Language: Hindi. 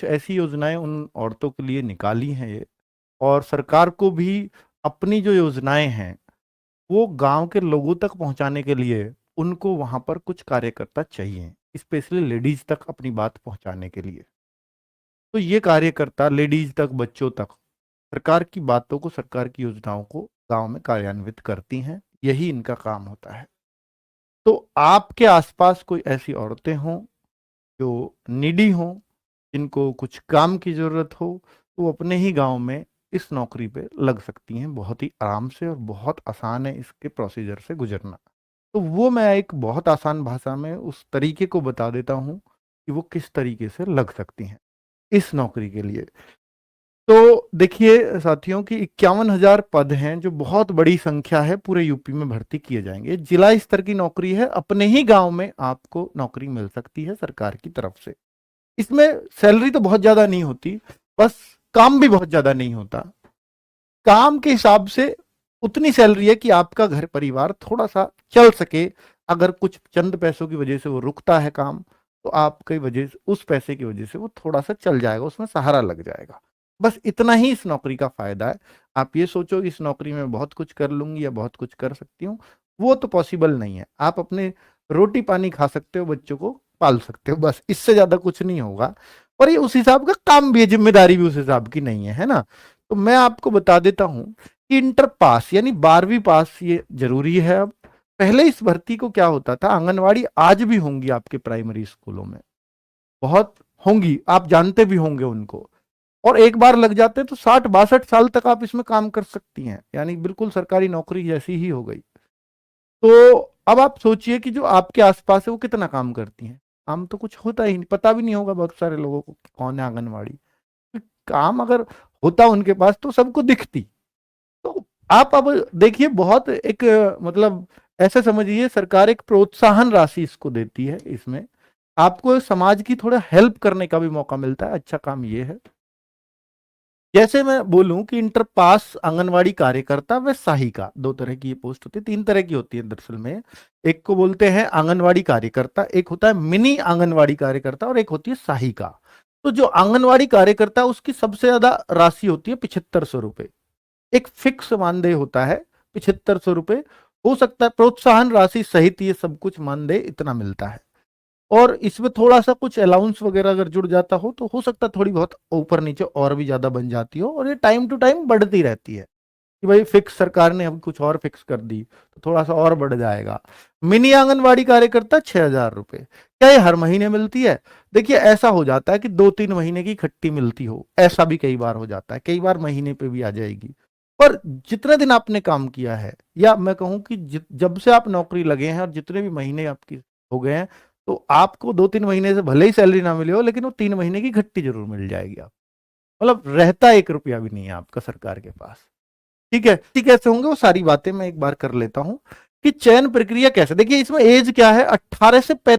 कुछ ऐसी योजनाएं उन औरतों के लिए निकाली हैं ये, और सरकार को भी अपनी जो योजनाएं हैं वो गांव के लोगों तक पहुंचाने के लिए उनको वहां पर कुछ कार्यकर्ता चाहिए, स्पेशली लेडीज तक अपनी बात पहुंचाने के लिए। तो ये कार्यकर्ता लेडीज तक, बच्चों तक सरकार की बातों को, सरकार की योजनाओं को गांव में कार्यान्वित करती हैं। यही इनका काम होता है। तो आपके आसपास कोई ऐसी औरतें हों जो नीडी हों, जिनको कुछ काम की जरूरत हो, तो वो अपने ही गांव में इस नौकरी पे लग सकती हैं बहुत ही आराम से, और बहुत आसान है इसके प्रोसीजर से गुजरना। तो वो मैं एक बहुत आसान भाषा में उस तरीके को बता देता हूँ कि वो किस तरीके से लग सकती हैं इस नौकरी के लिए। तो देखिए साथियों कि 51,000 पद हैं, जो बहुत बड़ी संख्या है, पूरे यूपी में भर्ती किए जाएंगे। जिला स्तर की नौकरी है, अपने ही गांव में आपको नौकरी मिल सकती है सरकार की तरफ से। इसमें सैलरी तो बहुत ज्यादा नहीं होती, बस काम भी बहुत ज्यादा नहीं होता। काम के हिसाब से उतनी सैलरी है कि आपका घर परिवार थोड़ा सा चल सके। अगर कुछ चंद पैसों की वजह से वो रुकता है काम, तो आपकी वजह से, उस पैसे की वजह से वो थोड़ा सा चल जाएगा, उसमें सहारा लग जाएगा। बस इतना ही इस नौकरी का फायदा है। आप ये सोचो कि इस नौकरी में बहुत कुछ कर लूंगी या बहुत कुछ कर सकती हूँ, वो तो पॉसिबल नहीं है। आप अपने रोटी पानी खा सकते हो, बच्चों को पाल सकते हो, बस इससे ज्यादा कुछ नहीं होगा। और ये उस हिसाब का काम भी है, जिम्मेदारी भी उस हिसाब की नहीं है ना। तो मैं आपको बता देता हूं कि इंटर पास यानी 12वीं पास ये जरूरी है अब। पहले इस भर्ती को क्या होता था, आंगनवाड़ी आज भी होंगी आपके प्राइमरी स्कूलों में, बहुत होंगी, आप जानते भी होंगे उनको। और एक बार लग जाते तो 60-62 साल तक आप इसमें काम कर सकती हैं, यानी बिल्कुल सरकारी नौकरी जैसी ही हो गई। तो अब आप सोचिए कि जो आपके आसपास है वो कितना काम करती हैं। काम तो कुछ होता ही नहीं, पता भी नहीं होगा बहुत सारे लोगों को कि कौन है आंगनवाड़ी। काम अगर होता उनके पास तो सबको दिखती। तो आप अब देखिए, बहुत एक मतलब ऐसे समझिए, सरकार एक प्रोत्साहन राशि इसको देती है। इसमें आपको समाज की थोड़ा हेल्प करने का भी मौका मिलता है। अच्छा काम ये है, जैसे मैं बोलूं कि इंटर पास आंगनवाड़ी कार्यकर्ता व सहायिका, दो तरह की ये पोस्ट होती है, तीन तरह की होती है दरअसल में। एक को बोलते हैं आंगनवाड़ी कार्यकर्ता, एक होता है मिनी आंगनवाड़ी कार्यकर्ता, और एक होती है सहायिका। तो जो आंगनवाड़ी कार्यकर्ता, उसकी सबसे ज्यादा राशि होती है 7500 रुपए। एक फिक्स मानदेय होता है 7500 रुपए। हो सकता है प्रोत्साहन राशि सहित ये सब कुछ मानदेय इतना मिलता है। और इसमें थोड़ा सा कुछ अलाउंस वगैरह अगर जुड़ जाता तो हो सकता है थोड़ी बहुत ऊपर नीचे और भी ज्यादा बन जाती हो, और ये टाइम टू टाइम बढ़ती रहती है कि भाई फिक्स सरकार ने अब कुछ और फिक्स कर दी तो थोड़ा सा और बढ़ जाएगा। मिनी आंगनवाड़ी कार्यकर्ता 6,000 रुपए। क्या ये हर महीने मिलती है? देखिए, ऐसा हो जाता है कि 2-3 महीने की इकट्ठी मिलती हो, ऐसा भी कई बार हो जाता है, कई बार महीने पे भी आ जाएगी। पर जितने दिन आपने काम किया है, या मैं कहूं कि जब से आप नौकरी लगे हैं और जितने भी महीने आपकी हो गए हैं, तो आपको 2-3 महीने से भले ही सैलरी ना मिली हो, लेकिन वो 3 महीने की घट्टी जरूर मिल जाएगी। आप मतलब रहता 1 रुपया भी नहीं है आपका सरकार के पास। ठीक है, ठीक, कैसे होंगे वो सारी बातें मैं एक बार कर लेता हूं कि चयन प्रक्रिया कैसे। देखिए, इसमें एज क्या है, 18 से